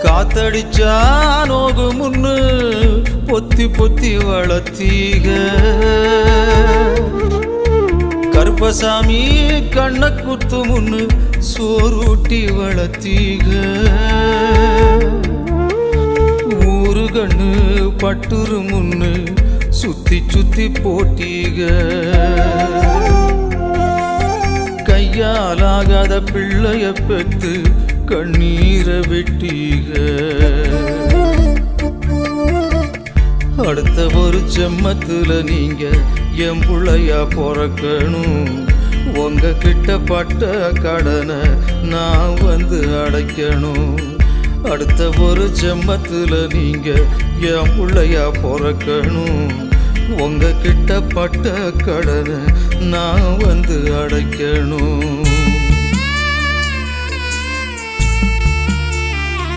காத்தடிச்சா நோகு முன்னு பொத்தி பொத்தி வளர்த்தீக கருப்பசாமி கண்ண குத்து முன்னு சோறுட்டி வளர்த்தீக ஊரு கண்ணு பட்டுரு முன்னு சுத்தி சுத்தி போட்டீக கையாலாகாத பிள்ளைய பெத்து கண்ணீரை வெட்டீக அடுத்த ஒரு செம்மத்துல நீங்க என் புள்ளையா பிறக்கணும் உங்க கிட்ட பட்ட கடனை நான் வந்து அடைக்கணும் அடுத்த ஒரு செம்மத்துல நீங்க என் புள்ளையா பிறக்கணும் உங்க கிட்ட பட்ட கடனை நான் வந்து அடைக்கணும்